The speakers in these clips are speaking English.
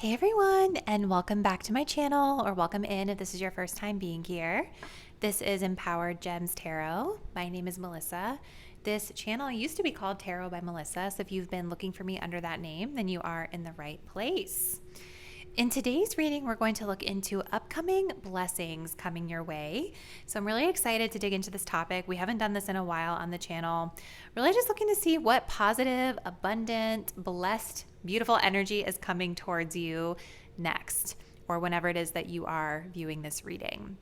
Hey everyone, and welcome back to my channel, or welcome in if this is your first time being here. This is Empowered Gems Tarot. My name is Melissa. This channel used to be called Tarot by Melissa, so if you've been looking for me under that name, then you are in the right place. In today's reading, we're going to look into upcoming blessings coming your way. So I'm really excited to dig into this topic. We haven't done this in a while on the channel. Really just looking to see what positive, abundant, blessed, beautiful energy is coming towards you next, or whenever it is that you are viewing this reading.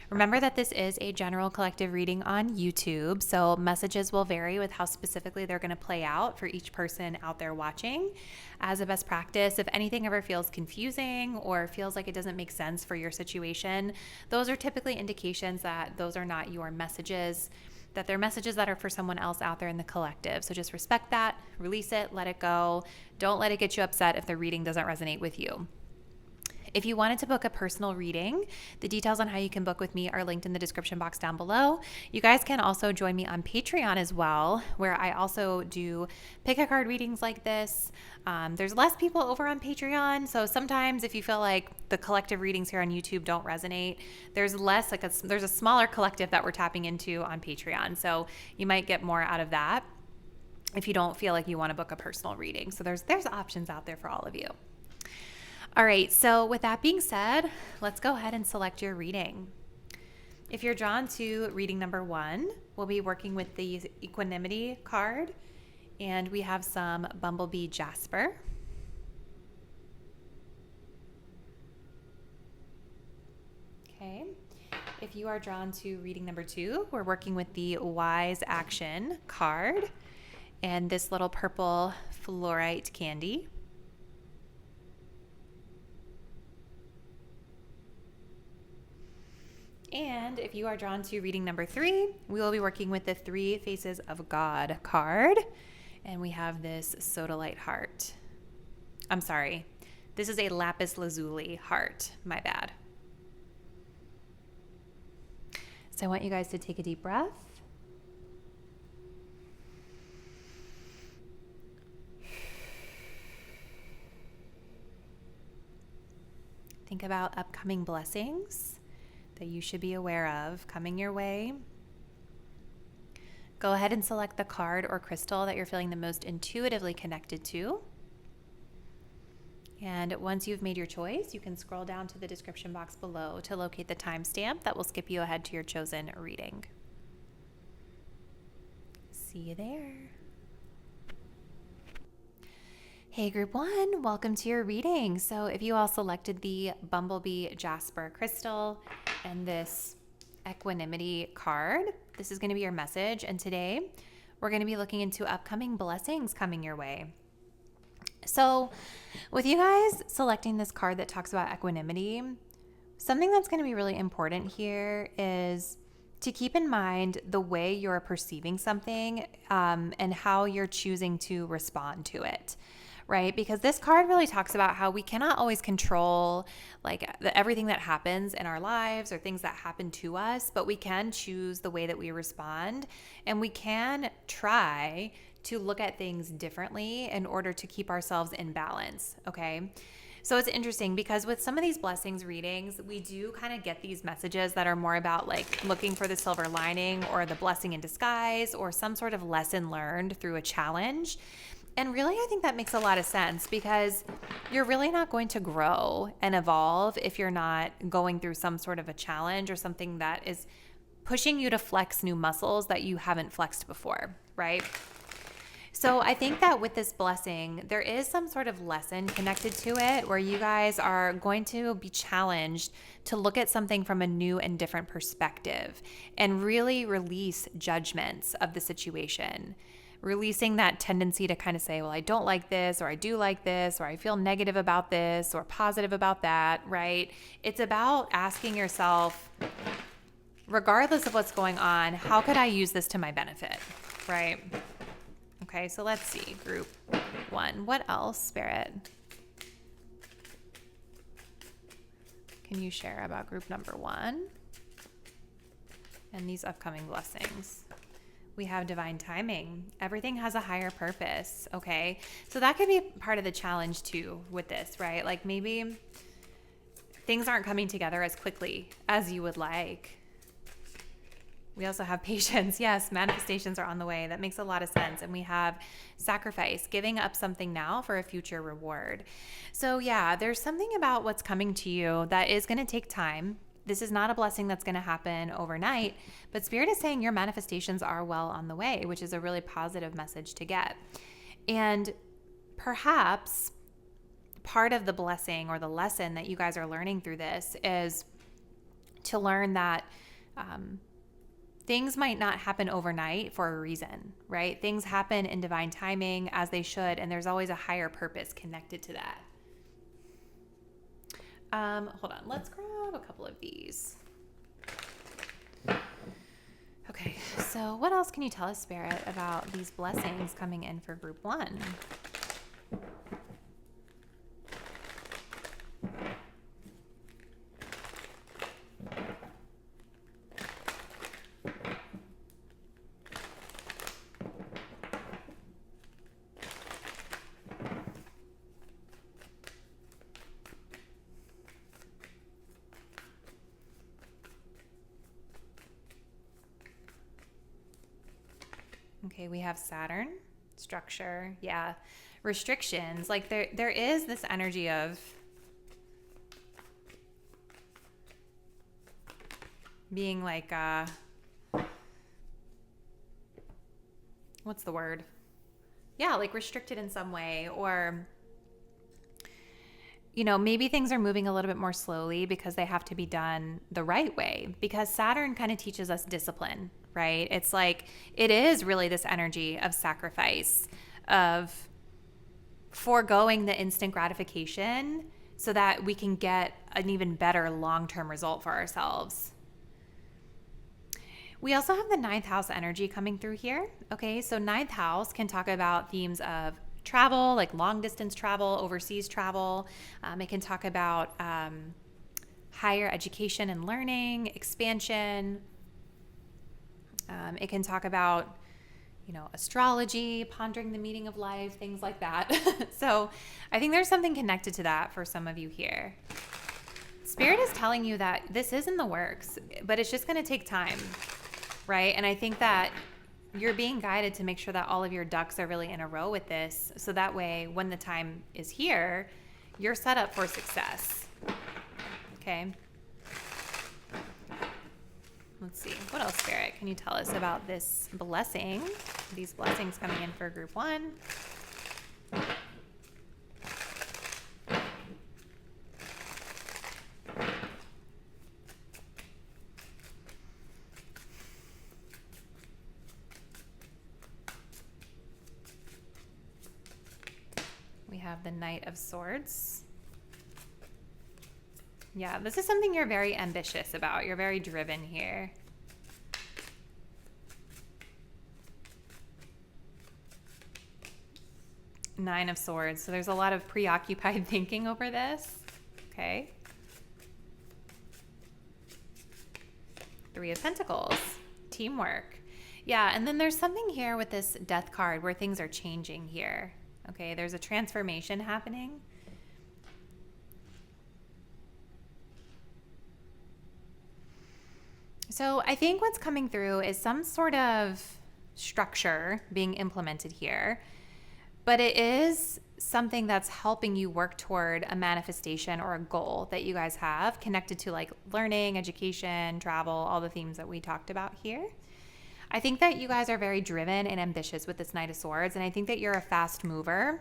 Remember that this is a general collective reading on YouTube, so messages will vary with how specifically they're going to play out for each person out there watching. As a best practice, if anything ever feels confusing or feels like it doesn't make sense for your situation, those are typically indications that those are not your messages, that they're messages that are for someone else out there in the collective. So just respect that, release it, let it go. Don't let it get you upset if the reading doesn't resonate with you. If you wanted to book a personal reading, the details on how you can book with me are linked in the description box down below. You guys can also join me on Patreon as well, where I also do pick a card readings like this. There's less people over on Patreon, so sometimes if you feel like the collective readings here on YouTube don't resonate, there's less, there's a smaller collective that we're tapping into on Patreon, so you might get more out of that if you don't feel like you want to book a personal reading. So there's options out there for all of you. All right, so with that being said, let's go ahead and select your reading. If you're drawn to reading number 1, we'll be working with the Equanimity card, and we have some Bumblebee Jasper. Okay. If you are drawn to reading number 2, we're working with the Wise Action card, and this little purple fluorite candy. And if you are drawn to reading number 3, we will be working with the Three Faces of God card. And we have this sodalite heart. I'm sorry. This is a lapis lazuli heart. My bad. So I want you guys to take a deep breath. Think about upcoming blessings that you should be aware of coming your way. Go ahead and select the card or crystal that you're feeling the most intuitively connected to. And once you've made your choice, you can scroll down to the description box below to locate the timestamp that will skip you ahead to your chosen reading. See you there. Hey group 1, welcome to your reading. So if you all selected the Bumblebee Jasper crystal and this Equanimity card, this is going to be your message. And today we're going to be looking into upcoming blessings coming your way. So with you guys selecting this card that talks about equanimity, something that's going to be really important here is to keep in mind the way you're perceiving something and how you're choosing to respond to it. Right? Because this card really talks about how we cannot always control everything that happens in our lives or things that happen to us, but we can choose the way that we respond, and we can try to look at things differently in order to keep ourselves in balance. Okay. So it's interesting because with some of these blessings readings, we do kind of get these messages that are more about looking for the silver lining or the blessing in disguise or some sort of lesson learned through a challenge. And really, I think that makes a lot of sense because you're really not going to grow and evolve if you're not going through some sort of a challenge or something that is pushing you to flex new muscles that you haven't flexed before, right? So I think that with this blessing, there is some sort of lesson connected to it where you guys are going to be challenged to look at something from a new and different perspective and really release judgments of the situation. Releasing that tendency to kind of say, well, I don't like this, or I do like this, or I feel negative about this, or positive about that, right? It's about asking yourself, regardless of what's going on, how could I use this to my benefit, right? Okay, so let's see, group 1. What else, Spirit? Can you share about group number 1 and these upcoming blessings? We have divine timing. Everything has a higher purpose, okay? So that could be part of the challenge too with this, right? Like maybe things aren't coming together as quickly as you would like. We also have patience. Yes, manifestations are on the way. That makes a lot of sense. And we have sacrifice, giving up something now for a future reward. So yeah, there's something about what's coming to you that is going to take time. This is not a blessing that's going to happen overnight, but Spirit is saying your manifestations are well on the way, which is a really positive message to get. And perhaps part of the blessing or the lesson that you guys are learning through this is to learn that things might not happen overnight for a reason, right? Things happen in divine timing as they should, and there's always a higher purpose connected to that. Hold on, let's grab a couple of these. Okay, so what else can you tell us, Spirit, about these blessings coming in for group 1? Okay, we have Saturn, structure, yeah, restrictions. Like there is this energy of being like, what's the word? Yeah, like restricted in some way, or, you know, maybe things are moving a little bit more slowly because they have to be done the right way, because Saturn kind of teaches us discipline, right? It's like, it is really this energy of sacrifice, of foregoing the instant gratification so that we can get an even better long-term result for ourselves. We also have the 9th house energy coming through here. Okay, so 9th house can talk about themes of travel, like long distance travel, overseas travel. It can talk about higher education and learning, expansion. It can talk about, you know, astrology, pondering the meaning of life, things like that. So I think there's something connected to that for some of you here. Spirit is telling you that this is in the works, but it's just going to take time, right? And I think that you're being guided to make sure that all of your ducks are really in a row with this. So that way, when the time is here, you're set up for success. Okay. Let's see. What else, Spirit, can you tell us about this blessing? These blessings coming in for group 1. We have the Knight of Swords. Yeah, this is something you're very ambitious about. You're very driven here. Nine of Swords. So there's a lot of preoccupied thinking over this. Okay. 3 of Pentacles. Teamwork. Yeah, and then there's something here with this Death card where things are changing here. Okay, there's a transformation happening. So I think what's coming through is some sort of structure being implemented here, but it is something that's helping you work toward a manifestation or a goal that you guys have connected to like learning, education, travel, all the themes that we talked about here. I think that you guys are very driven and ambitious with this Knight of Swords, and I think that you're a fast mover.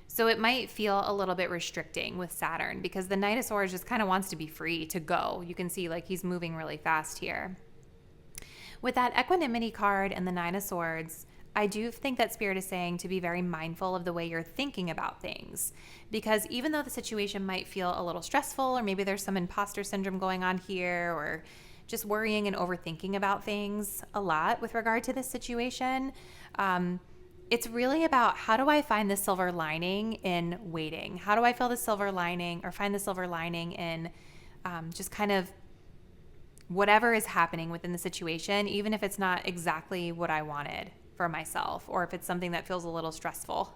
So it might feel a little bit restricting with Saturn because the Knight of Swords just kind of wants to be free to go. You can see like he's moving really fast here. With that equanimity card and the 9 of Swords, I do think that Spirit is saying to be very mindful of the way you're thinking about things, because even though the situation might feel a little stressful, or maybe there's some imposter syndrome going on here, or just worrying and overthinking about things a lot with regard to this situation, it's really about how do I find the silver lining in waiting? How do I feel the silver lining or find the silver lining in just kind of whatever is happening within the situation, even if it's not exactly what I wanted for myself, or if it's something that feels a little stressful.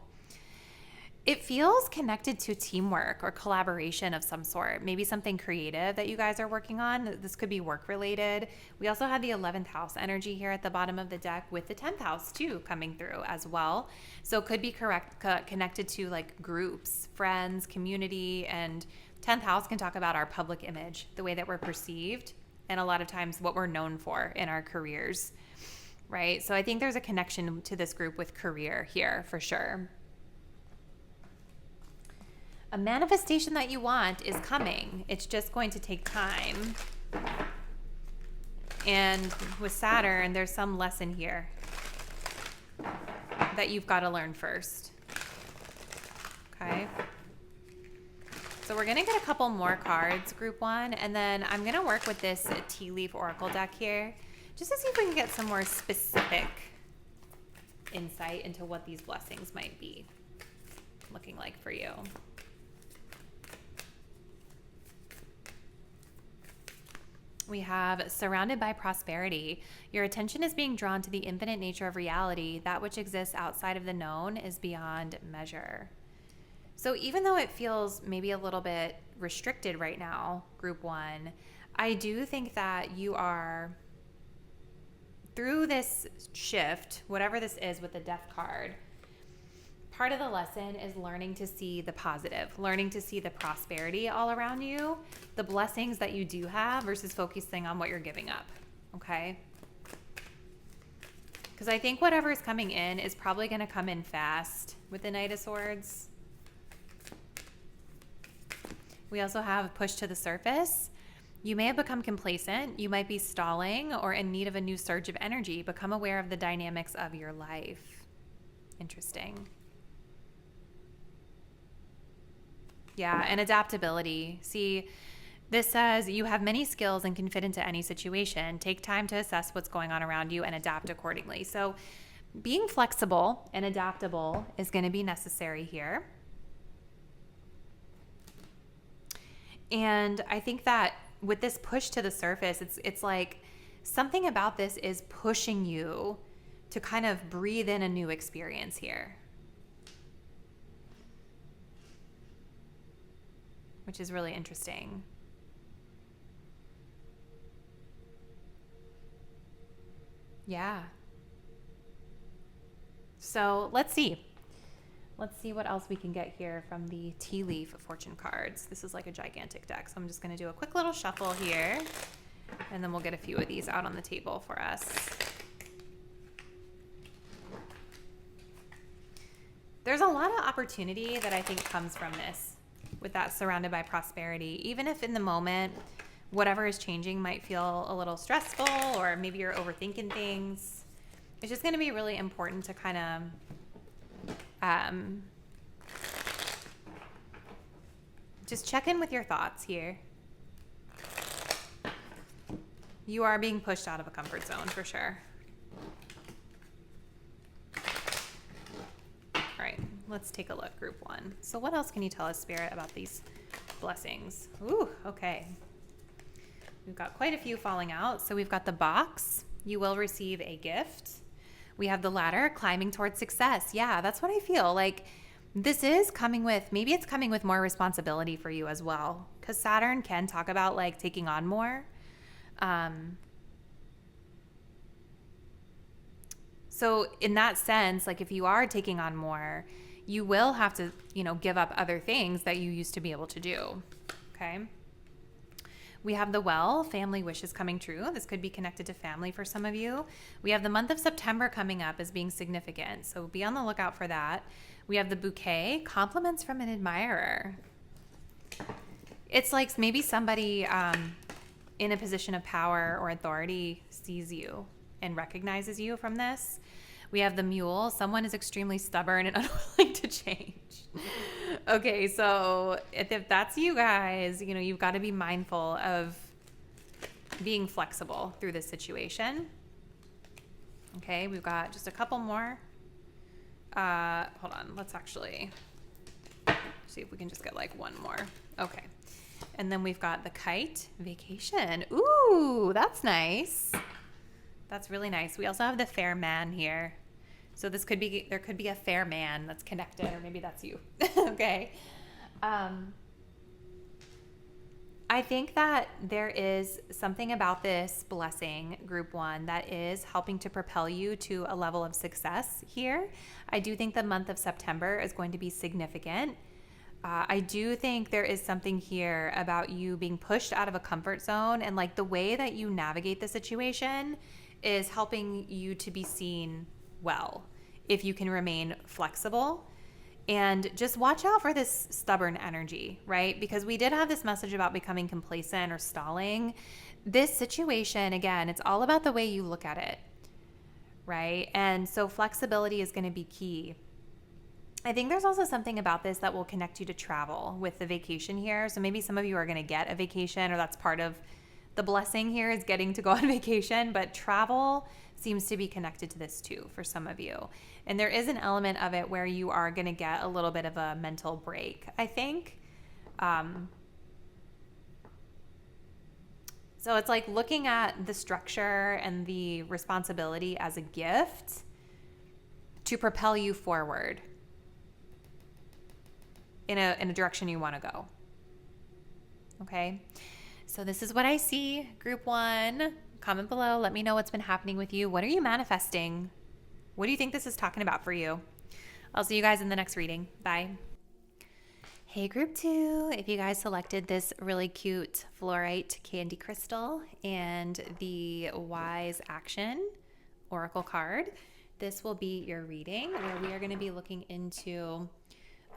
It feels connected to teamwork or collaboration of some sort, maybe something creative that you guys are working on. This could be work related. We also had the 11th house energy here at the bottom of the deck with the 10th house too coming through as well. So it could be connected to like groups, friends, community, and 10th house can talk about our public image, the way that we're perceived, and a lot of times what we're known for in our careers, right? So I think there's a connection to this group with career here for sure. A manifestation that you want is coming. It's just going to take time. And with Saturn, there's some lesson here that you've got to learn first. Okay. So we're going to get a couple more cards, group one, and then I'm going to work with this tea leaf oracle deck here just to see if we can get some more specific insight into what these blessings might be looking like for you. We have surrounded by prosperity. Your attention is being drawn to the infinite nature of reality. That which exists outside of the known is beyond measure. So even though it feels maybe a little bit restricted right now, group one, I do think that you are, through this shift, whatever this is with the Death card, part of the lesson is learning to see the positive, learning to see the prosperity all around you, the blessings that you do have versus focusing on what you're giving up, okay? Because I think whatever is coming in is probably going to come in fast with the Knight of Swords. We also have push to the surface. You may have become complacent. You might be stalling or in need of a new surge of energy. Become aware of the dynamics of your life. Interesting. Yeah, and adaptability. See, this says you have many skills and can fit into any situation. Take time to assess what's going on around you and adapt accordingly. So being flexible and adaptable is going to be necessary here. And I think that with this push to the surface, it's like something about this is pushing you to kind of breathe in a new experience here, which is really interesting. Yeah. So let's see. Let's see what else we can get here from the tea leaf fortune cards. This is like a gigantic deck, so I'm just going to do a quick little shuffle here, and then we'll get a few of these out on the table for us. There's a lot of opportunity that I think comes from this, with that surrounded by prosperity. Even if in the moment, whatever is changing might feel a little stressful, or maybe you're overthinking things, it's just going to be really important to kind of just check in with your thoughts here. You are being pushed out of a comfort zone for sure. All right, let's take a look, group one. So what else can you tell us, Spirit, about these blessings? Ooh, okay. We've got quite a few falling out. So we've got the box. You will receive a gift. We have the ladder, climbing towards success. Yeah, that's what I feel like. This is coming with, maybe it's coming with more responsibility for you as well, because Saturn can talk about like taking on more. So in that sense, like if you are taking on more, you will have to, give up other things that you used to be able to do. Okay. We have the well, family wishes coming true. This could be connected to family for some of you. We have the month of September coming up as being significant, so be on the lookout for that. We have the bouquet, compliments from an admirer. It's like maybe somebody in a position of power or authority sees you and recognizes you from this. We have the mule. Someone is extremely stubborn and unwilling to change. Okay, so if that's you guys, you've got to be mindful of being flexible through this situation. Okay, we've got just a couple more. Hold on, let's actually see if we can just get like one more. Okay, And then we've got the kite, vacation. Ooh, that's nice. That's really nice. We also have the fair man here. So there could be a fair man that's connected, or maybe that's you. Okay. I think that there is something about this blessing, group one, that is helping to propel you to a level of success here. I do think the month of September is going to be significant. I do think there is something here about you being pushed out of a comfort zone, and like the way that you navigate the situation is helping you to be seen well if you can remain flexible. And just watch out for this stubborn energy, right? Because we did have this message about becoming complacent or stalling. This situation, again, it's all about the way you look at it, right? And so flexibility is going to be key. I think there's also something about this that will connect you to travel with the vacation here. So maybe some of you are going to get a vacation, or that's part of the blessing here is getting to go on vacation, but travel seems to be connected to this too for some of you. And there is an element of it where you are going to get a little bit of a mental break, I think. So it's like looking at the structure and the responsibility as a gift to propel you forward in a direction you want to go. Okay? So this is what I see, group one. Comment below. Let me know what's been happening with you. What are you manifesting? What do you think this is talking about for you? I'll see you guys in the next reading. Bye. Hey, group two. If you guys selected this really cute fluorite candy crystal and the wise action oracle card, this will be your reading where we are going to be looking into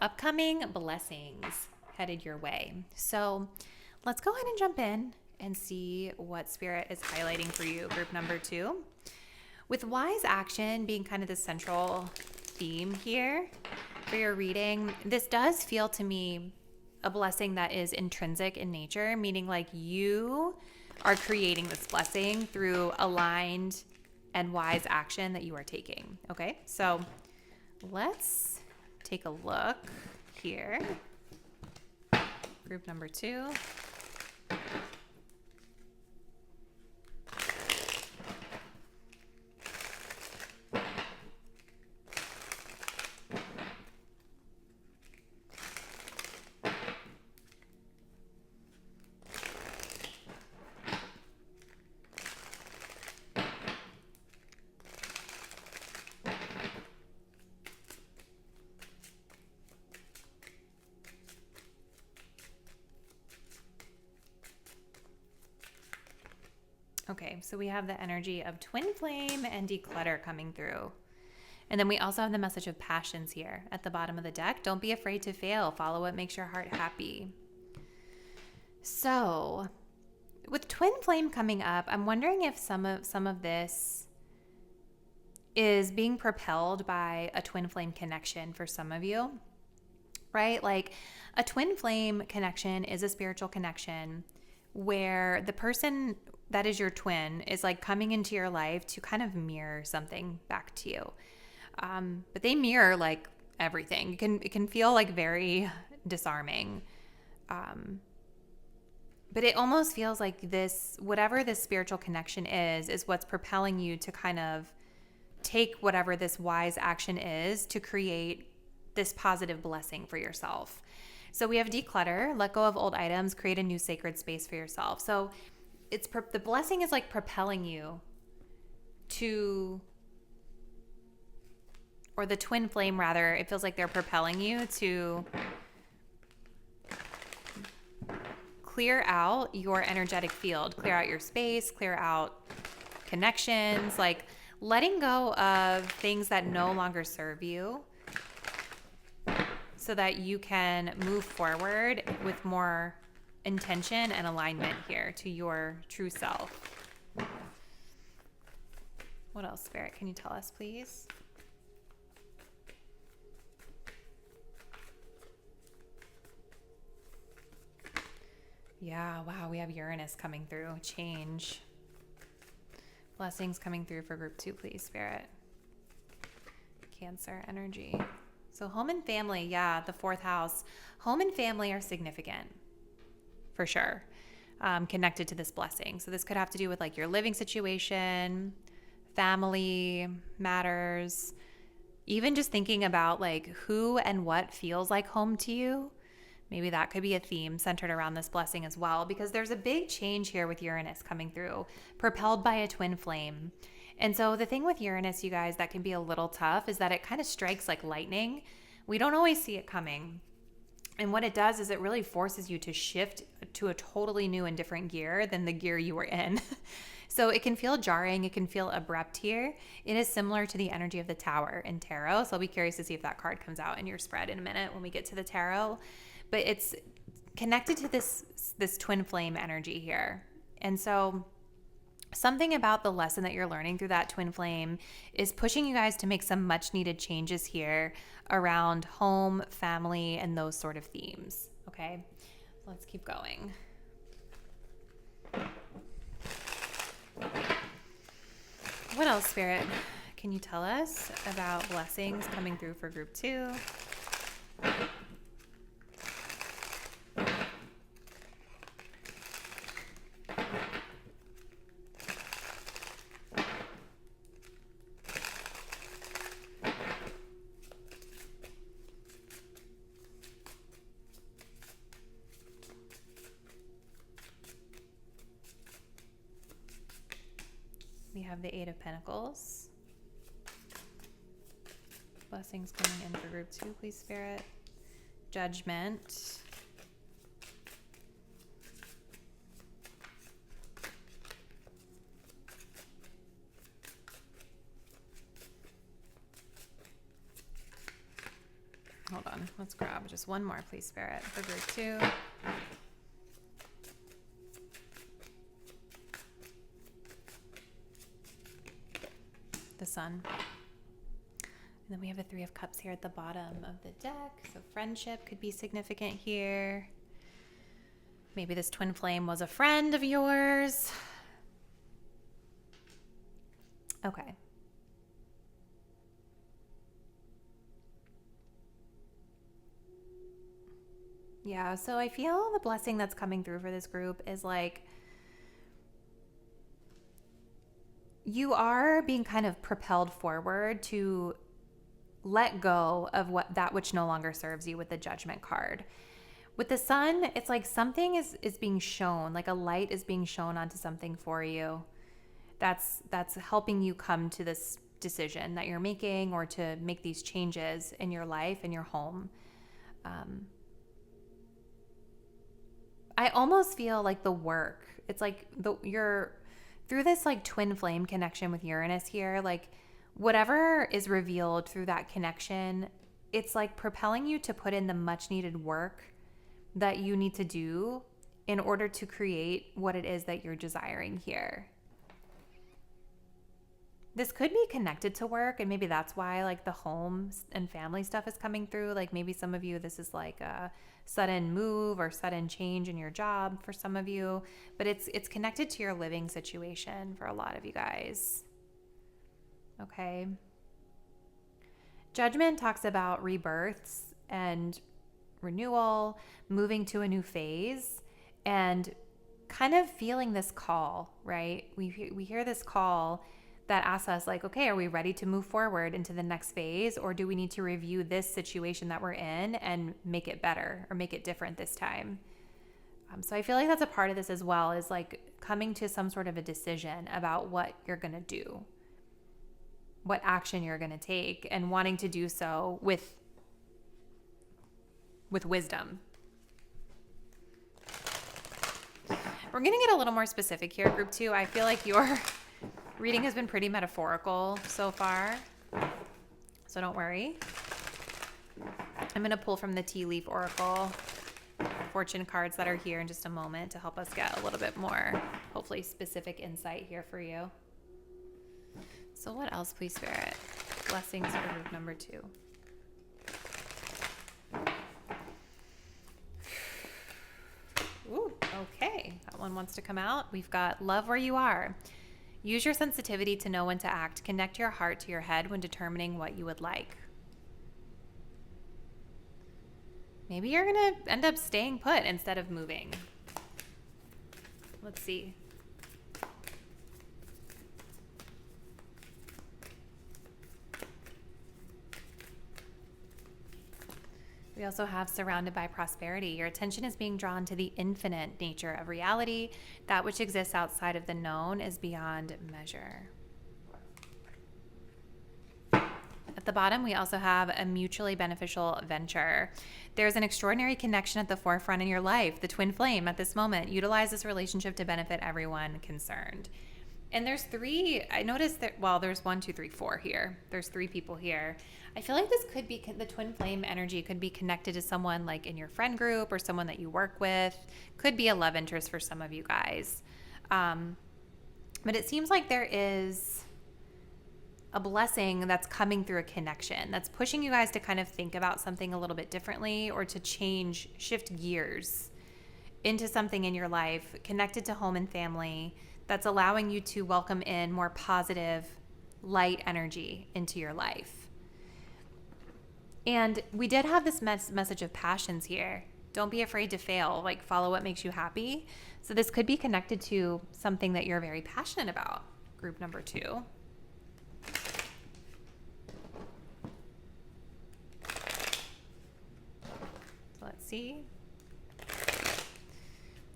upcoming blessings headed your way. So let's go ahead and jump in and see what Spirit is highlighting for you, group number two. With wise action being kind of the central theme here for your reading, this does feel to me a blessing that is intrinsic in nature, meaning like you are creating this blessing through aligned and wise action that you are taking. Okay, so let's take a look here. Group number two. Okay, so we have the energy of twin flame and declutter coming through. And then we also have the message of passions here at the bottom of the deck. Don't be afraid to fail. Follow what makes your heart happy. So with twin flame coming up, I'm wondering if some of this is being propelled by a twin flame connection for some of you, right? Like a twin flame connection is a spiritual connection where the person that is your twin is like coming into your life to kind of mirror something back to you. But they mirror like everything. It can feel like very disarming. But it almost feels like this, whatever this spiritual connection is what's propelling you to kind of take whatever this wise action is to create this positive blessing for yourself. So we have declutter, let go of old items, create a new sacred space for yourself. So the blessing is like propelling you to, or the twin flame rather, it feels like they're propelling you to clear out your energetic field, clear out your space, clear out connections, like letting go of things that no longer serve you so that you can move forward with more intention and alignment here to your true self. What else, Spirit? Can you tell us, please? Yeah, wow, we have Uranus coming through. Change. Blessings coming through for group two, please, Spirit. Cancer energy. So home and family, yeah, the fourth house. Home and family are significant for sure, connected to this blessing. So this could have to do with like your living situation, family matters, even just thinking about like who and what feels like home to you. Maybe that could be a theme centered around this blessing as well, because there's a big change here with Uranus coming through, propelled by a twin flame. And so the thing with Uranus, you guys, that can be a little tough is that it kind of strikes like lightning. We don't always see it coming. And what it does is it really forces you to shift to a totally new and different gear than the gear you were in. So it can feel jarring. It can feel abrupt here. It is similar to the energy of the Tower in tarot. So I'll be curious to see if that card comes out in your spread in a minute when we get to the tarot. But it's connected to this twin flame energy here. And so something about the lesson that you're learning through that twin flame is pushing you guys to make some much needed changes here around home, family, and those sort of themes. Okay, let's keep going. What else, Spirit, can you tell us about blessings coming through for group 2? We have the 8 of Pentacles. Blessings coming in for group 2, please, Spirit. Judgment. Hold on, let's grab just one more, please, Spirit, for group 2. The Sun. And then we have a 3 of Cups here at the bottom of the deck. So friendship could be significant here. Maybe this twin flame was a friend of yours. Okay. Yeah, so I feel the blessing that's coming through for this group is like you are being kind of propelled forward to let go of that which no longer serves you with the Judgment card. With the Sun, it's like something is being shown, like a light is being shown onto something for you that's helping you come to this decision that you're making or to make these changes in your life and your home. I almost feel like the work, it's like you're through this like twin flame connection with Uranus here, like whatever is revealed through that connection, it's like propelling you to put in the much needed work that you need to do in order to create what it is that you're desiring here. This could be connected to work, and maybe that's why like the home and family stuff is coming through. Like maybe some of you, this is like a sudden move or sudden change in your job for some of you, but it's connected to your living situation for a lot of you guys. Okay. Judgment talks about rebirths and renewal, moving to a new phase, and kind of feeling this call, right? We hear this call that asks us like, okay, are we ready to move forward into the next phase, or do we need to review this situation that we're in and make it better or make it different this time? So I feel like that's a part of this as well, is like coming to some sort of a decision about what you're going to do, what action you're going to take, and wanting to do so with wisdom. We're going to get a little more specific here, group 2. I feel like your reading has been pretty metaphorical so far, so don't worry. I'm going to pull from the Tea Leaf Oracle fortune cards that are here in just a moment to help us get a little bit more, hopefully, specific insight here for you. So what else, please, Spirit? Blessings for group number 2. Ooh, okay. That one wants to come out. We've got love where you are. Use your sensitivity to know when to act. Connect your heart to your head when determining what you would like. Maybe you're going to end up staying put instead of moving. Let's see. We also have surrounded by prosperity. Your attention is being drawn to the infinite nature of reality. That which exists outside of the known is beyond measure. At the bottom, we also have a mutually beneficial venture. There's an extraordinary connection at the forefront in your life, the twin flame at this moment. Utilize this relationship to benefit everyone concerned. And there's three, I noticed that, well, there's 1, 2, 3, 4 here. There's 3 people here. I feel like this could be, the twin flame energy could be connected to someone like in your friend group or someone that you work with. Could be a love interest for some of you guys. But it seems like there is a blessing that's coming through a connection that's pushing you guys to kind of think about something a little bit differently or to shift gears into something in your life connected to home and family that's allowing you to welcome in more positive, light energy into your life. And we did have this message of passions here. Don't be afraid to fail, like follow what makes you happy. So this could be connected to something that you're very passionate about, group number 2. So let's see.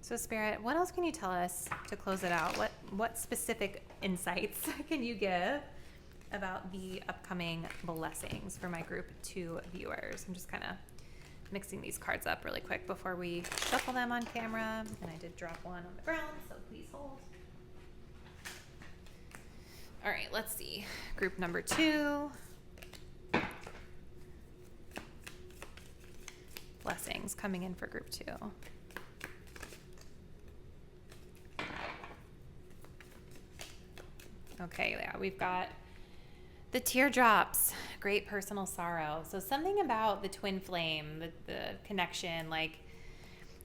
So Spirit, what else can you tell us to close it out? What specific insights can you give about the upcoming blessings for my group 2 viewers? I'm just kind of mixing these cards up really quick before we shuffle them on camera. And I did drop one on the ground, so please hold. All right, let's see. Group number 2. Blessings coming in for group 2. Okay, yeah, we've got the teardrops, great personal sorrow. So something about the twin flame, the connection, like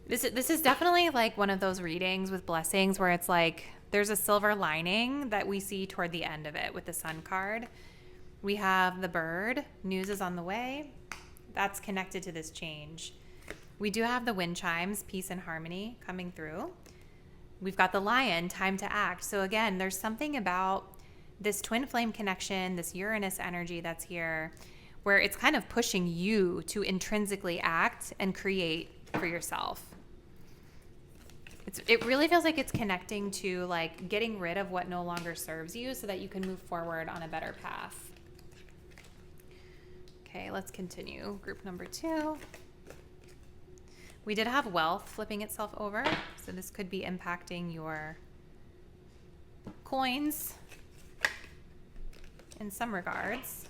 this is definitely like one of those readings with blessings where it's like there's a silver lining that we see toward the end of it with the sun card. We have the bird, news is on the way. That's connected to this change. We do have the wind chimes, peace and harmony coming through. We've got the lion, time to act. So again, there's something about this twin flame connection, this Uranus energy that's here, where it's kind of pushing you to intrinsically act and create for yourself. It really feels like it's connecting to like getting rid of what no longer serves you so that you can move forward on a better path. Okay, let's continue. Group number 2. We did have wealth flipping itself over, so this could be impacting your coins in some regards.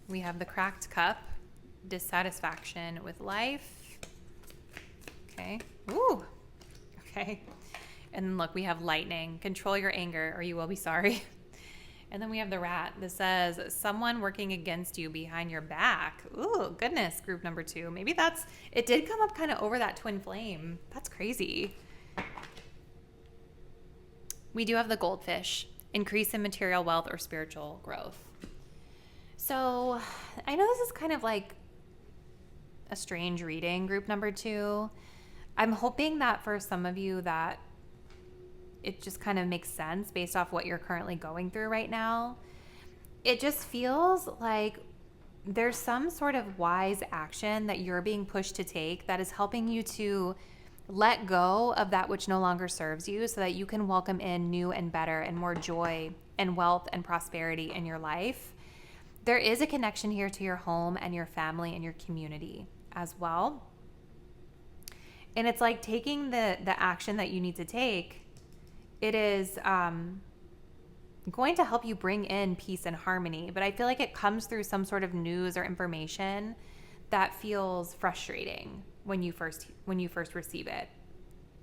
We have the cracked cup, dissatisfaction with life. Okay. Ooh. Okay. And look, we have lightning. Control your anger or you will be sorry. And then we have the rat. This says someone working against you behind your back. Ooh, goodness, group number 2. Maybe it did come up kind of over that twin flame. That's crazy. We do have the goldfish, increase in material wealth or spiritual growth. So I know this is kind of like a strange reading, group number 2. I'm hoping that for some of you that it just kind of makes sense based off what you're currently going through right now. It just feels like there's some sort of wise action that you're being pushed to take that is helping you to let go of that which no longer serves you so that you can welcome in new and better and more joy and wealth and prosperity in your life. There is a connection here to your home and your family and your community as well. And it's like taking the action that you need to take. It is going to help you bring in peace and harmony, but I feel like it comes through some sort of news or information that feels frustrating when you first receive it,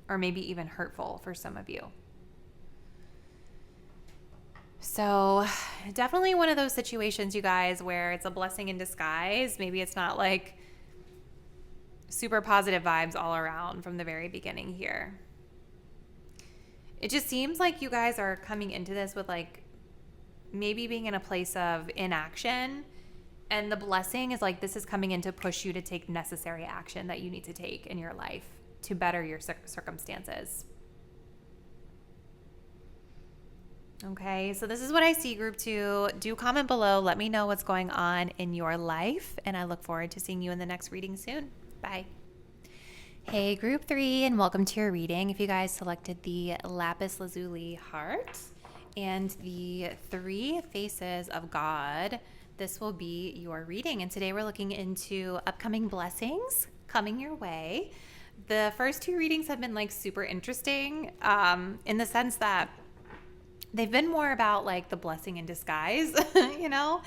or maybe even hurtful for some of you. So definitely one of those situations, you guys, where it's a blessing in disguise. Maybe it's not like super positive vibes all around from the very beginning here. It just seems like you guys are coming into this with like maybe being in a place of inaction And the blessing is like, this is coming in to push you to take necessary action that you need to take in your life to better your circumstances. Okay, so this is what I see, group 2. Do comment below. Let me know what's going on in your life. And I look forward to seeing you in the next reading soon. Bye. Hey, group 3, and welcome to your reading. If you guys selected the lapis lazuli heart and the 3 faces of God, this will be your reading. And today we're looking into upcoming blessings coming your way. The first 2 readings have been like super interesting in the sense that they've been more about like the blessing in disguise, you know?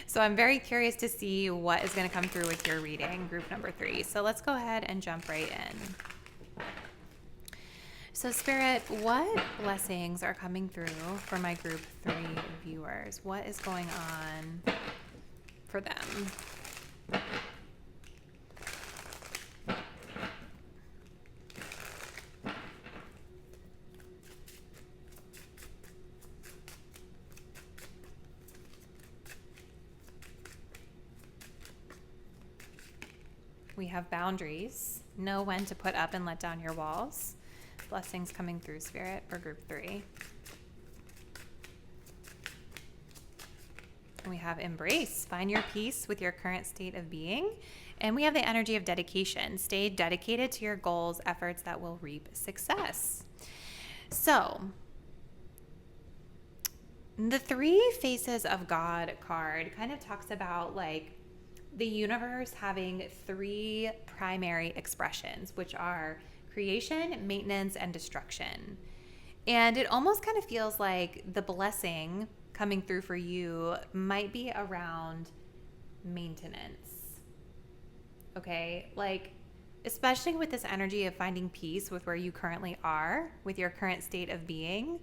So I'm very curious to see what is going to come through with your reading, group number 3. So let's go ahead and jump right in. So Spirit, what blessings are coming through for my group 3 viewers? What is going on for them? We have boundaries. Know when to put up and let down your walls. Blessings coming through, Spirit, for group 3. And we have embrace. Find your peace with your current state of being. And we have the energy of dedication. Stay dedicated to your goals, efforts that will reap success. So, the 3 faces of God card kind of talks about like the universe having 3 primary expressions, which are creation, maintenance, and destruction. And it almost kind of feels like the blessing coming through for you might be around maintenance. Okay? Like, especially with this energy of finding peace with where you currently are, with your current state of being.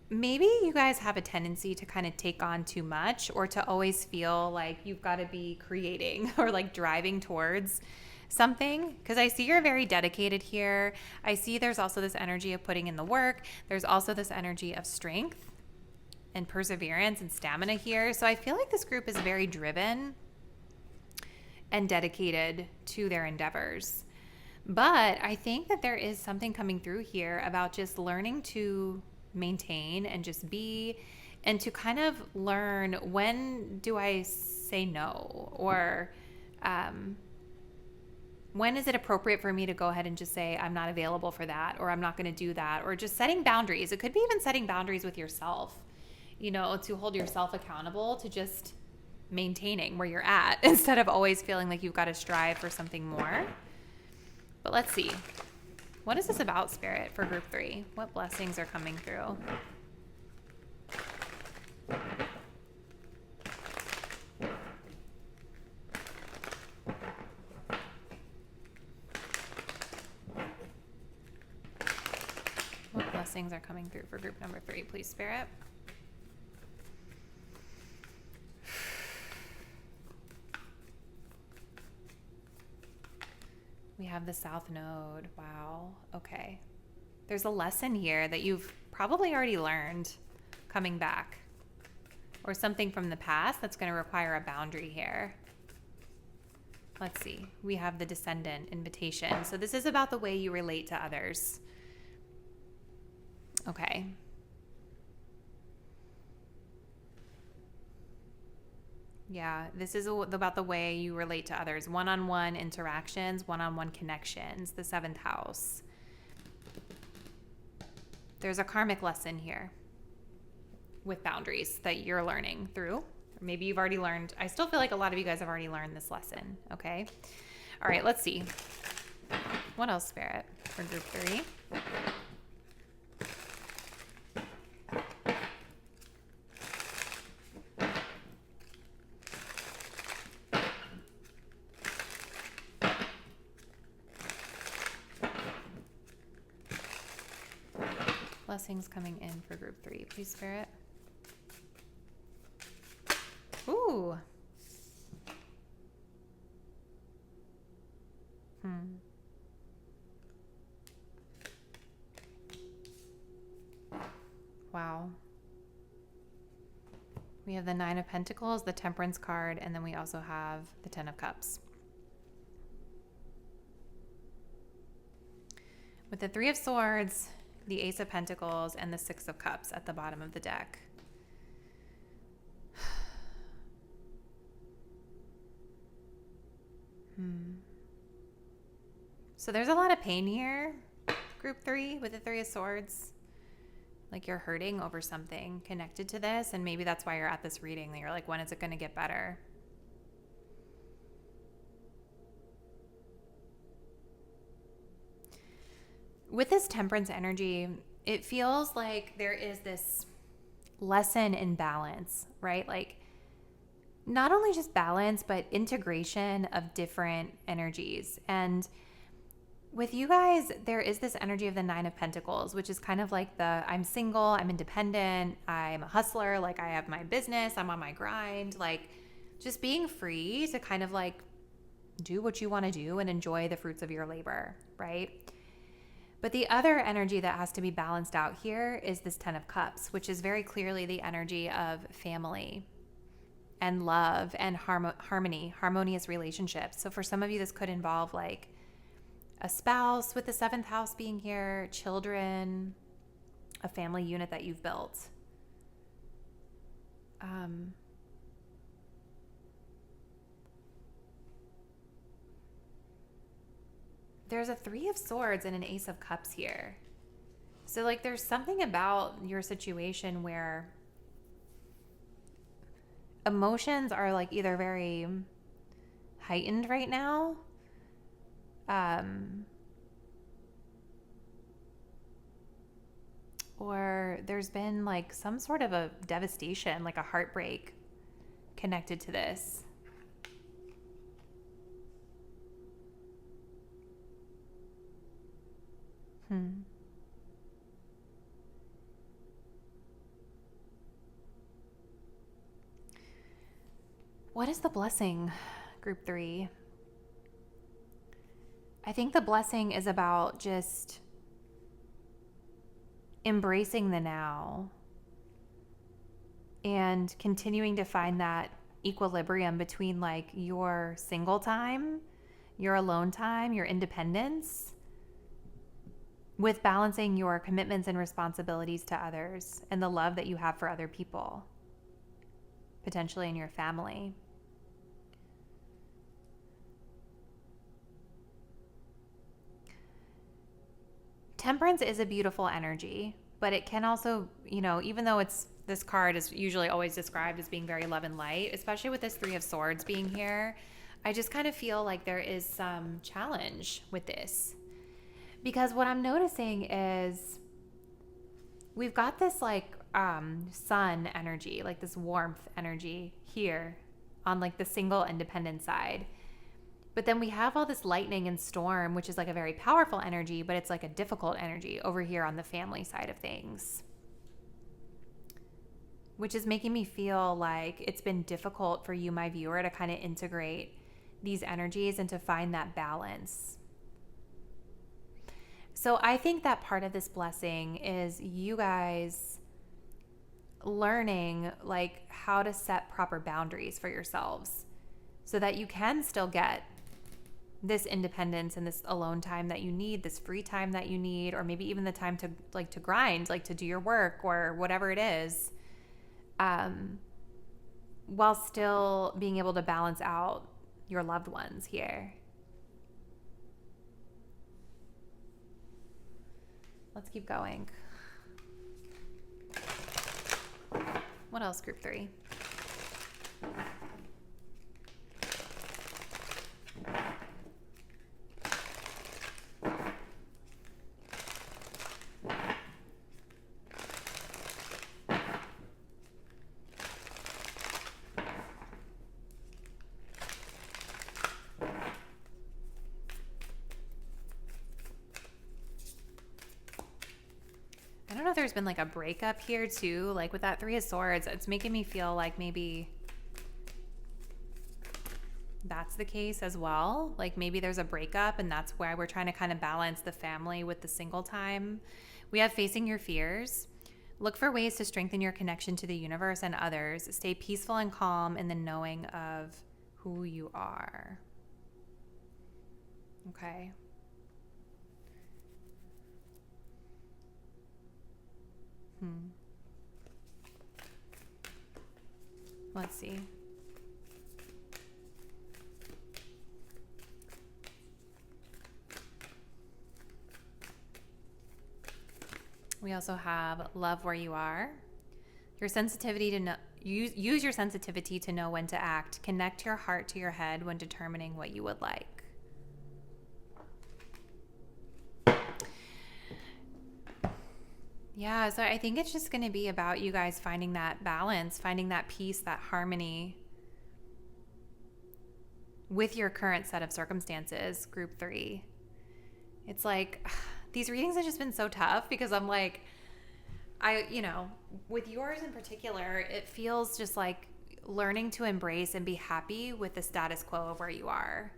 Maybe you guys have a tendency to kind of take on too much or to always feel like you've got to be creating or like driving towards something, because I see you're very dedicated here. I see there's also this energy of putting in the work. There's also this energy of strength and perseverance and stamina here. So I feel like this group is very driven and dedicated to their endeavors. But I think that there is something coming through here about just learning to maintain and just be, and to kind of learn, when do I say no, or when is it appropriate for me to go ahead and just say I'm not available for that, or I'm not going to do that, or just setting boundaries. It could be even setting boundaries with yourself, you know, to hold yourself accountable to just maintaining where you're at instead of always feeling like you've got to strive for something more. But let's see. What is this about, Spirit, for group 3? What blessings are coming through? What blessings are coming through for group number 3, please, Spirit? We have the South Node. Wow. Okay. There's a lesson here that you've probably already learned coming back, or something from the past that's going to require a boundary here. Let's see. We have the Descendant invitation. So this is about the way you relate to others. Okay. Yeah, this is about the way you relate to others. One-on-one interactions, one-on-one connections, the 7th house. There's a karmic lesson here with boundaries that you're learning through. Or maybe you've already learned. I still feel like a lot of you guys have already learned this lesson, okay? All right, let's see. What else, Spirit, for group 3? Blessings coming in for group 3, please, Spirit. Ooh. Wow. We have have the Nine of Pentacles, the Temperance card, and then we also have the Ten of Cups. With the Three of Swords, the Ace of Pentacles, and the Six of Cups at the bottom of the deck. So there's a lot of pain here, group 3, with the Three of Swords. Like you're hurting over something connected to this, and maybe that's why you're at this reading. That you're like, when is it going to get better? With this Temperance energy, it feels like there is this lesson in balance, right? Like not only just balance, but integration of different energies. And with you guys, there is this energy of the Nine of Pentacles, which is kind of like the I'm single, I'm independent, I'm a hustler, like I have my business, I'm on my grind, like just being free to kind of like do what you want to do and enjoy the fruits of your labor, right? But the other energy that has to be balanced out here is this Ten of Cups, which is very clearly the energy of family and love and harmony, harmonious relationships. So for some of you, this could involve like a spouse with the 7th house being here, children, a family unit that you've built. There's a Three of Swords and an Ace of Cups here. So like there's something about your situation where emotions are like either very heightened right now, or there's been like some sort of a devastation, like a heartbreak connected to this. What is the blessing, group 3? I think the blessing is about just embracing the now and continuing to find that equilibrium between like your single time, your alone time, your independence, with balancing your commitments and responsibilities to others and the love that you have for other people, potentially in your family. Temperance is a beautiful energy, but it can also, you know, even though this card is usually always described as being very love and light, especially with this Three of Swords being here, I just kind of feel like there is some challenge with this. Because what I'm noticing is we've got this like sun energy, like this warmth energy here on like the single independent side. But then we have all this lightning and storm, which is like a very powerful energy, but it's like a difficult energy over here on the family side of things, which is making me feel like it's been difficult for you, my viewer, to kind of integrate these energies and to find that balance. So I think that part of this blessing is you guys learning like how to set proper boundaries for yourselves so that you can still get this independence and this alone time that you need, this free time that you need, or maybe even the time to like to grind, like to do your work or whatever it is, while still being able to balance out your loved ones here. Let's keep going. What else, group 3? I don't know if there's been like a breakup here too, like with that Three of Swords. It's making me feel like maybe that's the case as well. Like maybe there's a breakup and that's why we're trying to kind of balance the family with the single time. We have facing your fears, Look for ways to strengthen your connection to the universe and others. Stay peaceful and calm in the knowing of who you are. Okay. Let's see. We also have love where you are. Your sensitivity to know, use your sensitivity to know when to act. Connect your heart to your head when determining what you would like. Yeah, so I think it's just going to be about you guys finding that balance, finding that peace, that harmony with your current set of circumstances, group 3. It's like these readings have just been so tough because I'm like, with yours in particular, it feels just like learning to embrace and be happy with the status quo of where you are.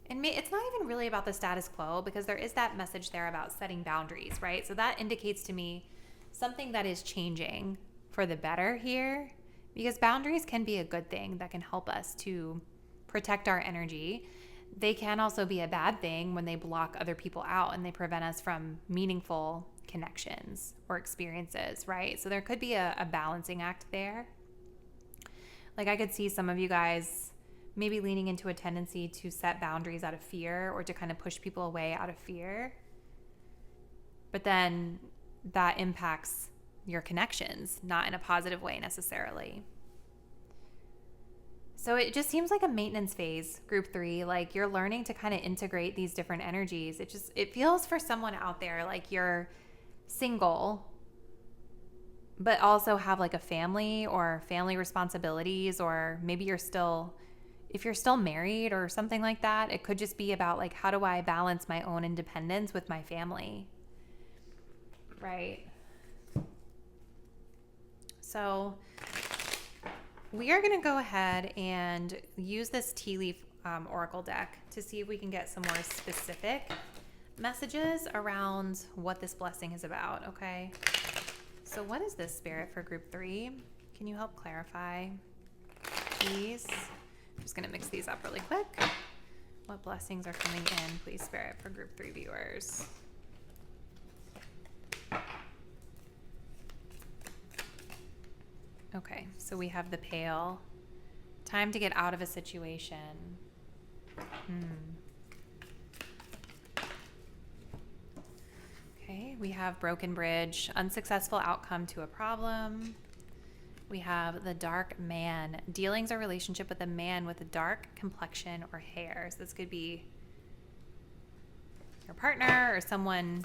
And it's not even really about the status quo because there is that message there about setting boundaries, right? So that indicates to me something that is changing for the better here, because boundaries can be a good thing that can help us to protect our energy. They can also be a bad thing when they block other people out and they prevent us from meaningful connections or experiences, right? So there could be a balancing act there. Like I could see some of you guys maybe leaning into a tendency to set boundaries out of fear or to kind of push people away out of fear. But then that impacts your connections, not in a positive way necessarily. So it just seems like a maintenance phase, group 3. Like you're learning to kind of integrate these different energies. It feels for someone out there like you're single, but also have like a family or family responsibilities, or maybe if you're still married or something like that, it could just be about like, how do I balance my own independence with my family? Right. So we are going to go ahead and use this tea leaf oracle deck to see if we can get some more specific messages around what this blessing is about. Okay. So what is this, Spirit, for group 3? Can you help clarify, please? I'm just going to mix these up really quick. What blessings are coming in, please, Spirit, for group 3 viewers? Okay, so we have the Pale. Time to get out of a situation. Okay, we have Broken Bridge. Unsuccessful outcome to a problem. We have the Dark Man. Dealings or relationship with a man with a dark complexion or hair. So this could be your partner or someone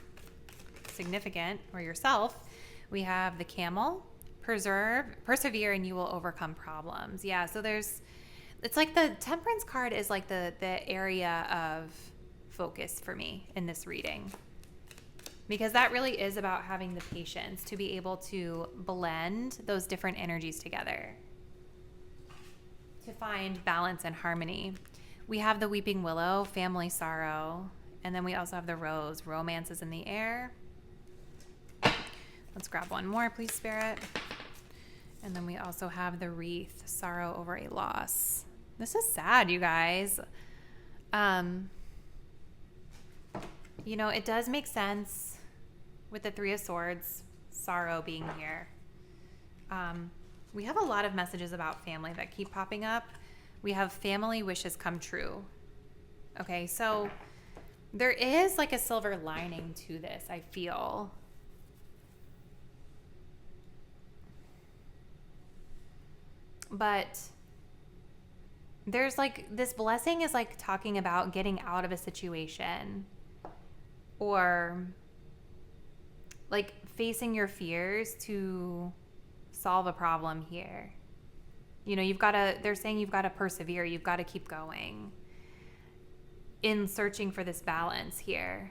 significant or yourself. We have the Camel. Persevere and you will overcome problems. Yeah, so it's like the Temperance card is like the area of focus for me in this reading. Because that really is about having the patience to be able to blend those different energies together to find balance and harmony. We have the Weeping Willow, family sorrow, and then we also have the Rose, romance is in the air. Let's grab one more, please, Spirit. And then we also have the Wreath, sorrow over a loss. This is sad, you guys. It does make sense with the Three of Swords, sorrow being here. We have a lot of messages about family that keep popping up. We have family wishes come true. Okay, so there is like a silver lining to this, I feel. But there's like this blessing is like talking about getting out of a situation or like facing your fears to solve a problem here. They're saying you've got to persevere. You've got to keep going in searching for this balance here.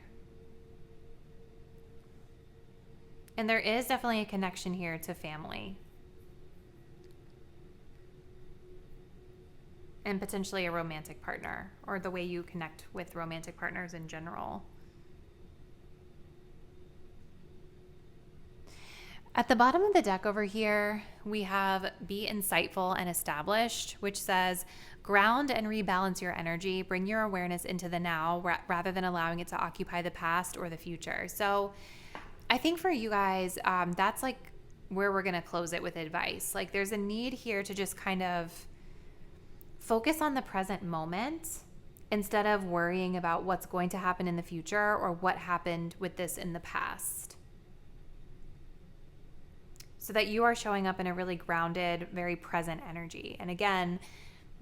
And there is definitely a connection here to family. And potentially a romantic partner, or the way you connect with romantic partners in general. At the bottom of the deck over here, we have be insightful and established, which says ground and rebalance your energy, bring your awareness into the now rather than allowing it to occupy the past or the future. So I think for you guys, that's like where we're going to close it with advice. Like there's a need here to just kind of focus on the present moment instead of worrying about what's going to happen in the future or what happened with this in the past. So that you are showing up in a really grounded, very present energy. And again,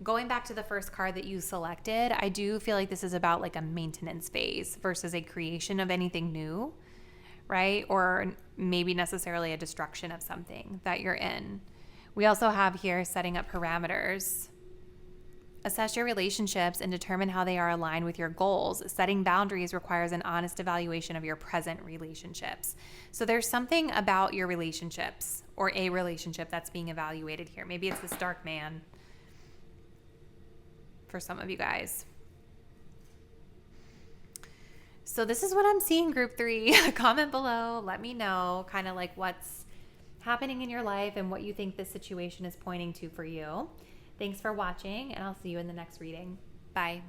going back to the first card that you selected, I do feel like this is about like a maintenance phase versus a creation of anything new, right? Or maybe necessarily a destruction of something that you're in. We also have here setting up parameters. Assess your relationships and determine how they are aligned with your goals. Setting boundaries requires an honest evaluation of your present relationships. So there's something about your relationships or a relationship that's being evaluated here. Maybe it's this dark man for some of you guys. So this is what I'm seeing, group 3. Comment below. Let me know kind of like what's happening in your life and what you think this situation is pointing to for you. Thanks for watching, and I'll see you in the next reading. Bye.